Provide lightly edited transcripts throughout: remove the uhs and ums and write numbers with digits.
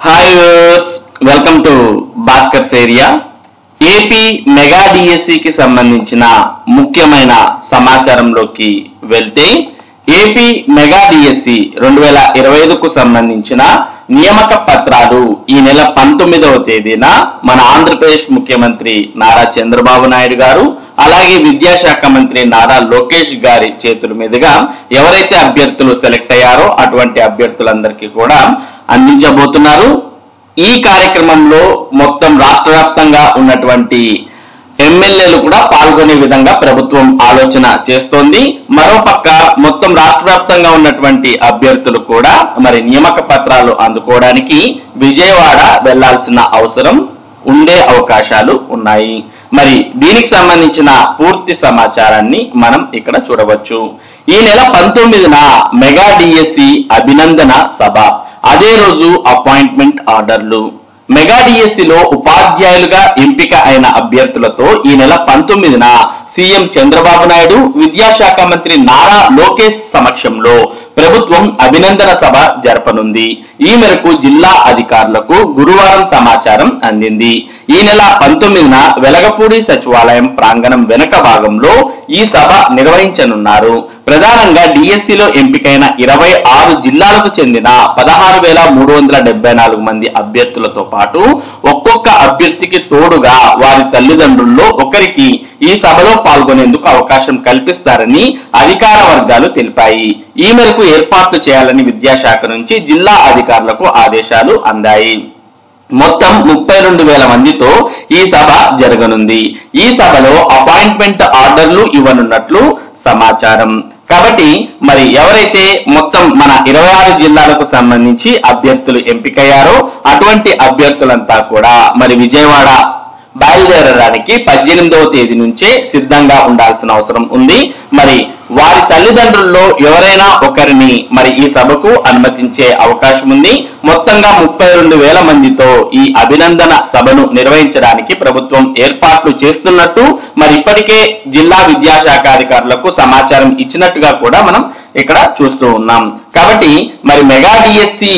Hi welcome to Bhaskar's area. AP mega డిఎస్సికి సంబంధించిన ముఖ్యమైన సమాచారంలోకి వెళ్తే ఏపీ మెగా డిఎస్సి 2025కు సంబంధించిన నియామక పత్రాలు ఈ నెల 19వ తేదీన మన ఆంధ్రప్రదేశ్ ముఖ్యమంత్రి నారా చంద్రబాబు నాయుడు గారు అలాగే విద్యాశాఖ మంత్రి నారా లోకేష్ గారి చేతుల మీదుగా ఎవరైతే అభ్యర్థులు సెలెక్ట్ అయ్యారో అటువంటి అభ్యర్థులందరికీ కూడా అందించబోతున్నారు. ఈ కార్యక్రమంలో మొత్తం రాష్ట్ర వ్యాప్తంగా ఉన్నటువంటి ఎమ్మెల్యేలు కూడా పాల్గొనే విధంగా ప్రభుత్వం ఆలోచన చేస్తోంది. మరోపక్క మొత్తం రాష్ట్ర వ్యాప్తంగా ఉన్నటువంటి అభ్యర్థులు కూడా మరి నియామక పత్రాలు అందుకోవడానికి విజయవాడ వెళ్లాల్సిన అవసరం ఉండే అవకాశాలు ఉన్నాయి. మరి దీనికి సంబంధించిన పూర్తి సమాచారాన్ని మనం ఇక్కడ చూడవచ్చు. ఈ నెల 19న మెగా డిఎస్సి అభినందన సభ, అదే రోజు అపాయింట్మెంట్ ఆర్డర్లు. మెగా డిఎస్సిలో ఉపాధ్యాయులుగా ఎంపిక అయిన అభ్యర్థులతో ఈ నెల 19న సీఎం చంద్రబాబు నాయుడు విద్యాశాఖ మంత్రి నారా లోకేష్ సమక్షంలో ప్రభుత్వం అభినందన సభ జరపనుంది. ఈ మేరకు జిల్లా అధికారులకు గురువారం సమాచారం అందింది. ఈ నెల 19న వెలగపూడి సచివాలయం ప్రాంగణం వెనుక భాగంలో ఈ సభ నిర్వహించనున్నారు. ప్రధానంగా డిఎస్సిలో ఎంపికైన 26 జిల్లాలకు చెందిన 16,374 మంది అభ్యర్థులతో పాటు ఒక్కొక్క అభ్యర్థికి తోడుగా వారి తల్లిదండ్రుల్లో ఒకరికి ఈ సభలో పాల్గొనేందుకు అవకాశం కల్పిస్తారని అధికార వర్గాలు తెలిపాయి. ఈ మేరకు ఏర్పాట్లు చేయాలని విద్యాశాఖ నుంచి జిల్లా అధికారులకు ఆదేశాలు అందాయి. మొత్తం 32,000 మందితో ఈ సభ జరగనుంది. ఈ సభలో అపాయింట్మెంట్ ఆర్డర్లు ఇవ్వనున్నట్లు సమాచారం. కాబట్టి మరి ఎవరైతే మొత్తం మన 26 జిల్లాలకు సంబంధించి అభ్యర్థులు ఎంపికయ్యారో అటువంటి అభ్యర్థులంతా కూడా మరి విజయవాడ బయలుదేరడానికి 18వ తేదీ నుంచే సిద్ధంగా ఉండాల్సిన అవసరం ఉంది. మరి వారి తల్లిదండ్రుల్లో ఎవరైనా ఒకరిని మరి ఈ సభకు అనుమతించే అవకాశం ఉంది. మొత్తంగా 32,000 మందితో ఈ అభినందన సభను నిర్వహించడానికి ప్రభుత్వం ఏర్పాట్లు చేస్తున్నట్టు మరి ఇప్పటికే జిల్లా విద్యాశాఖ అధికారులకు సమాచారం ఇచ్చినట్టుగా కూడా మనం ఇక్కడ చూస్తూ ఉన్నాం. కాబట్టి మరి మెగా డిఎస్సి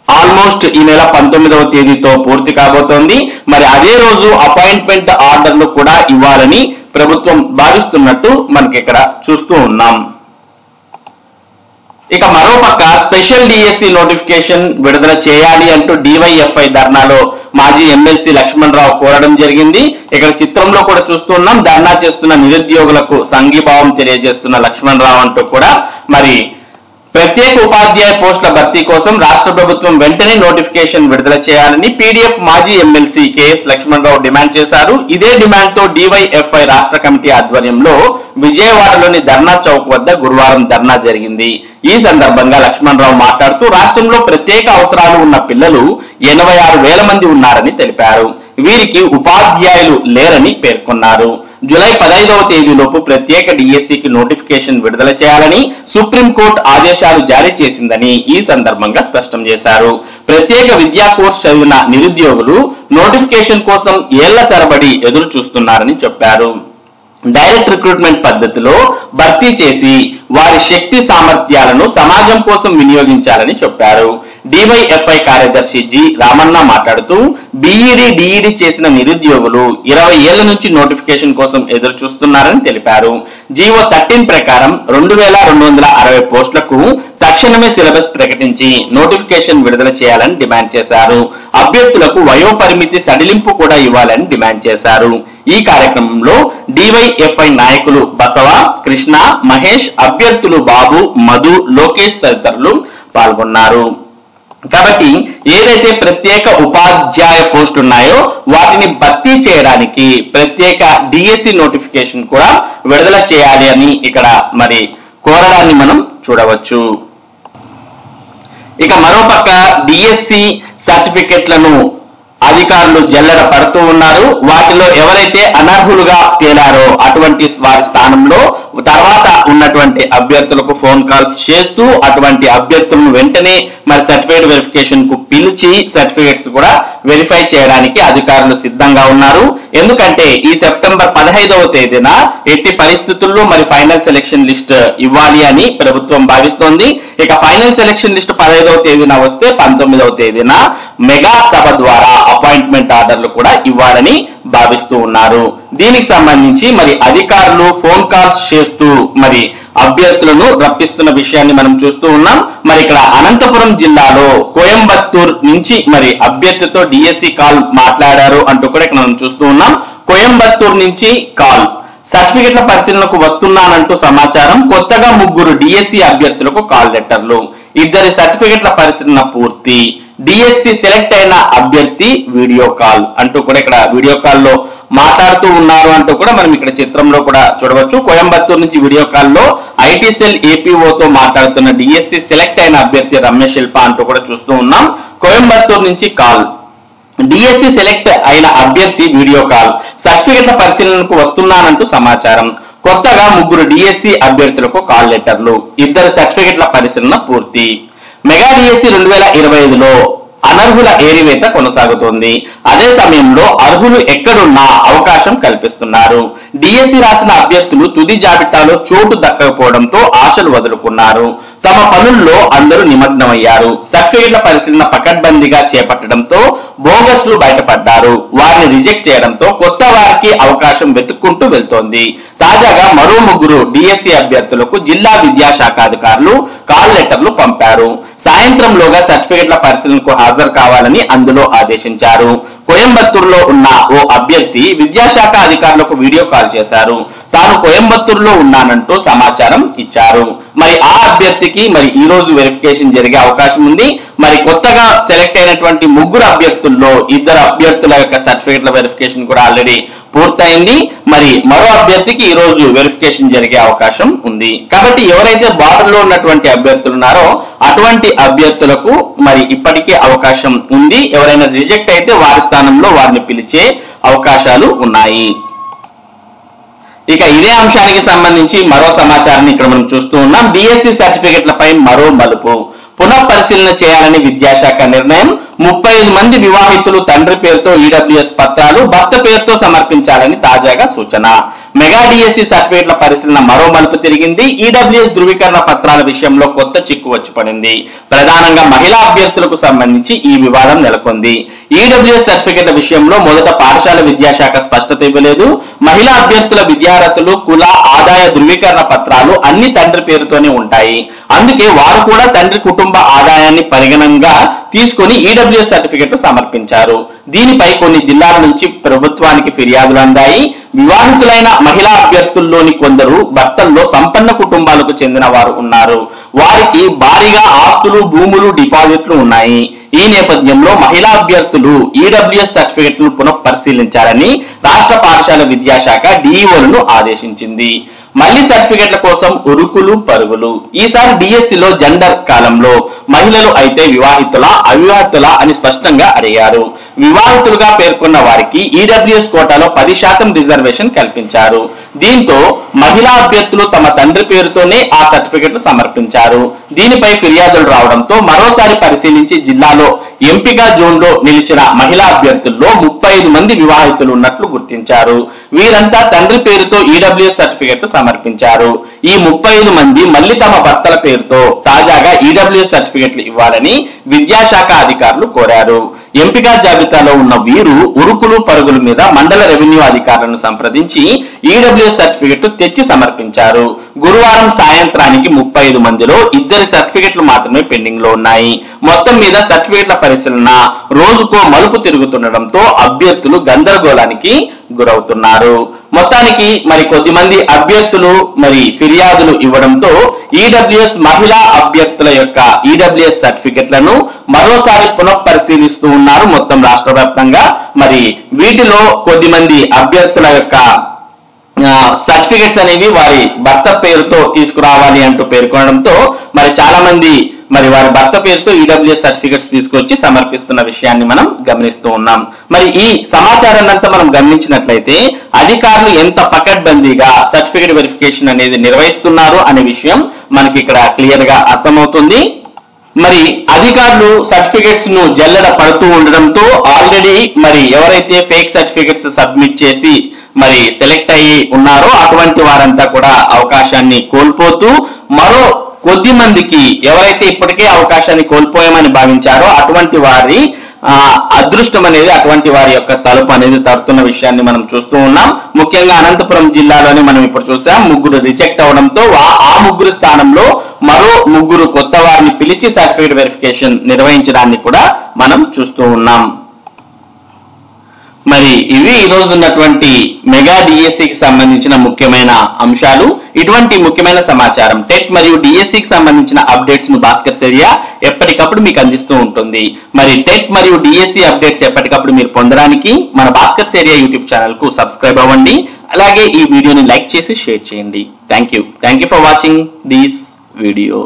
ఆల్మోస్ట్ ఈ నెల 19వ తేదీతో పూర్తి కాబోతోంది. మరి అదే రోజు అపాయింట్మెంట్ ఆర్డర్లు కూడా ఇవ్వాలని ప్రభుత్వం భావిస్తున్నట్టు మనకి ఇక్కడ చూస్తూ ఉన్నాం. ఇక మరోపక్క స్పెషల్ డిఎస్సి నోటిఫికేషన్ విడుదల చేయాలి అంటూ డివైఎఫ్ఐ ధర్నాలో మాజీ ఎమ్మెల్సీ లక్ష్మణ్ రావు కోరడం జరిగింది. ఇక్కడ చిత్రంలో కూడా చూస్తున్నాం. ధర్నా చేస్తున్న నిరుద్యోగులకు సంఘీభావం తెలియజేస్తున్న లక్ష్మణ్ రావు అంటూ కూడా మరి ప్రత్యేక ఉపాధ్యాయ పోస్టుల భర్తీ కోసం రాష్ట్ర ప్రభుత్వం వెంటనే నోటిఫికేషన్ విడుదల చేయాలని పీడీఎఫ్ మాజీ ఎమ్మెల్సీ కేఎస్ లక్ష్మణ్ రావు డిమాండ్ చేశారు. ఇదే డిమాండ్ తో డివైఎఫ్ఐ రాష్ట్ర కమిటీ ఆధ్వర్యంలో విజయవాడలోని ధర్నా చౌక్ వద్ద గురువారం ధర్నా జరిగింది. ఈ సందర్భంగా లక్ష్మణ్ రావు మాట్లాడుతూ రాష్ట్రంలో ప్రత్యేక అవసరాలు ఉన్న పిల్లలు 86,000 మంది ఉన్నారని తెలిపారు. వీరికి ఉపాధ్యాయులు లేరని పేర్కొన్నారు. జూలై 15వ తేదీలోపు ప్రత్యేక డిఎస్సికి నోటిఫికేషన్ విడుదల చేయాలని సుప్రీంకోర్టు ఆదేశాలు జారీ చేసిందని ఈ సందర్భంగా స్పష్టం చేశారు. ప్రత్యేక విద్యా కోర్సు చదివిన నిరుద్యోగులు నోటిఫికేషన్ కోసం ఏళ్ల తరబడి ఎదురు చూస్తున్నారని చెప్పారు. డైరెక్ట్ రిక్రూట్మెంట్ పద్ధతిలో భర్తీ చేసి వారి శక్తి సామర్థ్యాలను సమాజం కోసం వినియోగించాలని చెప్పారు. డివైఎఫ్ఐ కార్యదర్శి జి రామన్న మాట్లాడుతూ బీఈడి డిఈడి చేసిన నిరుద్యోగులు 20 ఏళ్ల నుంచి నోటిఫికేషన్ కోసం ఎదురు చూస్తున్నారని తెలిపారు. జీవో 13 ప్రకారం 2,260 పోస్టులకు తక్షణమే సిలబస్ ప్రకటించి నోటిఫికేషన్ విడుదల చేయాలని డిమాండ్ చేశారు. అభ్యర్థులకు వయోపరిమితి సడలింపు కూడా ఇవ్వాలని డిమాండ్ చేశారు. ఈ కార్యక్రమంలో డివైఎఫ్ఐ నాయకులు బసవ, కృష్ణ, మహేష్, అభ్యర్థులు బాబు, మధు, లోకేష్ తదితరులు పాల్గొన్నారు. కాబట్టి ఏదైతే ప్రత్యేక ఉపాధ్యాయ పోస్టు ఉన్నాయో వాటిని భర్తీ చేయడానికి ప్రత్యేక డిఎస్సి నోటిఫికేషన్ కూడా విడుదల చేయాలి అని ఇక్కడ మరి కోరడాన్ని మనం చూడవచ్చు. ఇక మరోపక్క డిఎస్సి సర్టిఫికెట్లను అధికారులు జల్లెడ పడుతూ ఉన్నారు. వాటిలో ఎవరైతే అనర్హులుగా తేలారో అటువంటి వారి స్థానంలో తర్వాత ఉన్నటువంటి అభ్యర్థులకు ఫోన్ కాల్స్ చేస్తూ అటువంటి అభ్యర్థులను వెంటనే మరి సర్టిఫికేట్ వెరిఫికేషన్ కు పిలిచి సర్టిఫికేట్స్ కూడా వెరిఫై చేయడానికి అధికారులు సిద్ధంగా ఉన్నారు. ఎందుకంటే ఈ సెప్టెంబర్ 15వ తేదీన ఎట్టి పరిస్థితుల్లో మరి ఫైనల్ సెలక్షన్ లిస్ట్ ఇవ్వాలి అని ప్రభుత్వం భావిస్తోంది. ఇక ఫైనల్ సెలక్షన్ లిస్ట్ 15వ తేదీన వస్తే 19వ తేదీన మెగా సభ ద్వారా అపాయింట్మెంట్ ఆర్డర్లు కూడా ఇవ్వాలని భావిస్తూ ఉన్నారు. దీనికి సంబంధించి మరి అధికారులు ఫోన్ కాల్స్ చేస్తూ మరి అభ్యర్థులను రప్పిస్తున్న విషయాన్ని మనం చూస్తూ ఉన్నాం. మరి ఇక్కడ అనంతపురం జిల్లాలో కోయంబత్తూర్ నుంచి మరి అభ్యర్థితో డిఎస్సి కాల్ మాట్లాడారు అంటూ కూడా ఇక్కడ మనం చూస్తూ ఉన్నాం. కోయంబత్తూర్ నుంచి కాల్, సర్టిఫికెట్ల పరిశీలనకు వస్తున్నానంటూ సమాచారం, కొత్తగా 3 డిఎస్సి అభ్యర్థులకు కాల్ లెటర్లు, 2 సర్టిఫికెట్ల పరిశీలన పూర్తి, డిఎస్సి సెలెక్ట్ అయిన అభ్యర్థి వీడియో కాల్ అంటూ కూడా ఇక్కడ వీడియో కాల్లో మాట్లాడుతూ ఉన్నారు అంటూ కూడా మనం ఇక్కడ చిత్రంలో కూడా చూడవచ్చు. కోయంబత్తూర్ నుంచి వీడియో కాల్లో ఐటీ సెల్ ఏపీఓతో మాట్లాడుతున్న డిఎస్సి సెలెక్ట్ అయిన అభ్యర్థి రమ్య శిల్ప అంటూ కూడా చూస్తూ ఉన్నాం. కోయంబత్తూర్ నుంచి కాల్, డిఎస్సి సెలెక్ట్ అయిన అభ్యర్థి వీడియో కాల్, సర్టిఫికెట్ల పరిశీలనకు వస్తున్నానంటూ సమాచారం, కొత్తగా 3 డిఎస్సి అభ్యర్థులకు కాల్ లెటర్లు, 2 సర్టిఫికెట్ల పరిశీలన పూర్తి. మెగా డిఎస్సి 2025లో అనర్హుల ఏరివేత కొనసాగుతోంది. అదే సమయంలో అర్హులు ఎక్కడున్నా అవకాశం కల్పిస్తున్నారు. డిఎస్సి రాసిన అభ్యర్థులు తుది జాబితాలో చోటు దక్కకపోవడంతో ఆశలు వదులుకున్నారు. తమ పనుల్లో అందరూ నిమగ్నమయ్యారు. సర్టిఫికెట్ల పరిశీలన పకడ్బందీగా చేపట్టడంతో బోగస్లు బయటపడ్డారు. వారిని రిజెక్ట్ చేయడంతో కొత్త వారికి అవకాశం వెతుక్కుంటూ వెళ్తోంది. తాజాగా మరో 3 డిఎస్సి అభ్యర్థులకు జిల్లా విద్యాశాఖ అధికారులు కాల్ లెటర్లు పంపారు. సాయంత్రంలోగా సర్టిఫికెట్ల పరిశీలనకు హాజరు కావాలని అందులో ఆదేశించారు. కోయంబత్తూరులో ఉన్న ఓ అభ్యర్థి విద్యాశాఖ అధికారులకు వీడియో కాల్ చేశారు. తాను కోయంబత్తూరులో ఉన్నానంటూ సమాచారం ఇచ్చారు. మరి ఆ అభ్యర్థికి మరి ఈ రోజు వెరిఫికేషన్ జరిగే అవకాశం ఉంది. మరి కొత్తగా సెలెక్ట్ అయినటువంటి 3 అభ్యర్థుల్లో 2 అభ్యర్థుల యొక్క సర్టిఫికెట్ల వెరిఫికేషన్ కూడా ఆల్రెడీ పూర్తయింది. మరి మరో అభ్యర్థికి ఈ రోజు వెరిఫికేషన్ జరిగే అవకాశం ఉంది. కాబట్టి ఎవరైతే బార్డర్ లో ఉన్నటువంటి అభ్యర్థులు ఉన్నారో అటువంటి అభ్యర్థులకు మరి ఇప్పటికే అవకాశం ఉంది. ఎవరైనా రిజెక్ట్ అయితే వారి స్థానంలో వారిని పిలిచే అవకాశాలు ఉన్నాయి. ఇక ఇదే అంశానికి సంబంధించి మరో సమాచారాన్ని ఇక్కడ మనం చూస్తూ ఉన్నాం. డిఎస్సి సర్టిఫికెట్లపై మరో మలుపు, పునఃపరిశీలన చేయాలని విద్యాశాఖ నిర్ణయం. 35 మంది వివాహితులు తండ్రి పేరుతో ఈడబ్ల్యూఎస్ పత్రాలు, భర్త పేరుతో సమర్పించాలని తాజాగా సూచన. మెగా డిఎస్సి సర్టిఫికెట్ల పరిశీలన మరో మలుపు తిరిగింది. ఈడబ్ల్యూఎస్ ధృవీకరణ పత్రాల విషయంలో కొత్త చిక్కు వచ్చి పడింది. ప్రధానంగా మహిళా అభ్యర్థులకు సంబంధించి ఈ వివాదం నెలకొంది. ఈడబ్ల్యూఎస్ సర్టిఫికెట్ల విషయంలో మొదట పాఠశాల విద్యాశాఖ స్పష్టత ఇవ్వలేదు. మహిళా అభ్యర్థుల విద్యార్హతలు, కుల, ఆదాయ ధృవీకరణ పత్రాలు అన్ని తండ్రి పేరుతోనే ఉంటాయి. అందుకే వారు కూడా తండ్రి కుటుంబ ఆదాయాన్ని పరిగణనగా తీసుకొని ఈడబ్ల్యూఎస్ సర్టిఫికెట్లు సమర్పించారు. దీనిపై కొన్ని జిల్లాల నుంచి ప్రభుత్వానికి ఫిర్యాదులు అందాయి. వివాహితులైన మహిళా అభ్యర్థుల్లోని కొందరు భర్తల్లో సంపన్న కుటుంబాలకు చెందిన వారు ఉన్నారు. వారికి భారీగా ఆస్తులు, భూములు, డిపాజిట్లు ఉన్నాయి. ఈ నేపథ్యంలో మహిళా అభ్యర్థులు ఈడబ్ల్యూఎస్ సర్టిఫికెట్లను పునఃపరిశీలించాలని రాష్ట్ర పాఠశాల విద్యాశాఖ డిఈఓలను ఆదేశించింది. మళ్లీ సర్టిఫికెట్ల కోసం ఉరుకులు పరుగులు. ఈసారి డిఎస్సిలో జెండర్ కాలంలో మహిళలు అయితే వివాహితుల, అవివాహితుల అని స్పష్టంగా అడిగారు. వివాహితులుగా పేర్కొన్న వారికి ఈడబ్ల్యూఎస్ కోటాలో 10% రిజర్వేషన్ కల్పించారు. దీంతో మహిళా అభ్యర్థులు తమ తండ్రి పేరుతోనే ఆ సర్టిఫికెట్లు సమర్పించారు. దీనిపై ఫిర్యాదులు రావడంతో మరోసారి పరిశీలించి జిల్లాలో ఎంపిక జోన్ లో నిలిచిన మహిళా అభ్యర్థుల్లో 35 మంది వివాహితులు ఉన్నట్లు గుర్తించారు. వీరంతా తండ్రి పేరుతో ఈడబ్ల్యూఎస్ సర్టిఫికెట్లు సమర్పించారు. ఈ 35 మంది మళ్లీ తమ భర్తల పేరుతో తాజాగా ఈడబ్ల్యూఎస్ సర్టిఫికెట్లు ఇవ్వాలని విద్యాశాఖ అధికారులు కోరారు. ఎంపిక జాబితాలో ఉన్న వీరు ఉరుకులు పరుగుల మీద మండల రెవెన్యూ అధికారులను సంప్రదించి ఈడబ్ల్యూఎస్ సర్టిఫికెట్లు తెచ్చి సమర్పించారు. గురువారం సాయంత్రానికి 35 మందిలో 2 సర్టిఫికెట్లు మాత్రమే పెండింగ్ లో ఉన్నాయి. మొత్తం మీద సర్టిఫికెట్ల పరిశీలన రోజుకో మలుపు తిరుగుతుండటంతో అభ్యర్థులు గందరగోళానికి గురవుతున్నారు. మొత్తానికి మరి కొద్దిమంది అభ్యర్థులు మరి ఫిర్యాదులు ఇవ్వడంతో ఈడబ్ల్యూఎస్ మహిళా అభ్యర్థుల యొక్క ఈడబ్ల్యూఎస్ సర్టిఫికెట్లను మరోసారి పునఃపరిశీలిస్తూ ఉన్నారు మొత్తం రాష్ట్ర వ్యాప్తంగా. మరి వీటిలో కొద్దిమంది అభ్యర్థుల యొక్క సర్టిఫికెట్స్ అనేవి వారి భర్త పేరుతో తీసుకురావాలి అంటూ పేర్కొనడంతో మరి చాలా మంది మరి వారి భర్త పేరుతో ఈడబ్ల్యూఎస్ సర్టిఫికెట్స్ తీసుకొచ్చి సమర్పిస్తున్న విషయాన్ని మనం గమనిస్తూ ఉన్నాం. మరి ఈ సమాచారాన్ని అంతా మనం గమనించినట్లయితే అధికారులు ఎంత పకడ్బందీగా సర్టిఫికెట్ వెరిఫికేషన్ అనేది నిర్వహిస్తున్నారు అనే విషయం మనకి ఇక్కడ క్లియర్ గా అర్థమవుతుంది. మరి అధికారులు సర్టిఫికెట్స్ ను జల్లెడ పడుతూ ఉండడంతో ఆల్రెడీ మరి ఎవరైతే ఫేక్ సర్టిఫికెట్స్ సబ్మిట్ చేసి మరి సెలెక్ట్ అయ్యి ఉన్నారో అటువంటి వారంతా కూడా అవకాశాన్ని కోల్పోతూ మరో కొద్ది మందికి ఎవరైతే ఇప్పటికే అవకాశాన్ని కోల్పోయామని భావించారో అటువంటి వారి అదృష్టం అనేది అటువంటి వారి యొక్క తలుపు అనేది తడుతున్న విషయాన్ని మనం చూస్తూ ఉన్నాం. ముఖ్యంగా అనంతపురం జిల్లాలోనే మనం ఇప్పుడు చూసాం, 3 రిజెక్ట్ అవడంతో ఆ 3 స్థానంలో మరో 3 కొత్త వారిని పిలిచి సర్టిఫికేట్ వెరిఫికేషన్ నిర్వహించడాన్ని కూడా మనం చూస్తూ ఉన్నాం. మరి ఇవి ఈ రోజు ఉన్నటువంటి మెగా డిఎస్సికి సంబంధించిన ముఖ్యమైన అంశాలు. ఇటువంటి ముఖ్యమైన సమాచారం టెట్ మరియు డిఎస్సికి సంబంధించిన అప్డేట్స్ ను భాస్కర్ ఏరియా ఎప్పటికప్పుడు మీకు అందిస్తూ ఉంటుంది. మరి టెట్ మరియు డిఎస్సి అప్డేట్స్ ఎప్పటికప్పుడు మీరు పొందడానికి మన భాస్కర్ ఏరియా యూట్యూబ్ ఛానల్ కు సబ్స్క్రైబ్ అవ్వండి. అలాగే ఈ వీడియోని లైక్ చేసి షేర్ చేయండి. Thank you for watching this video.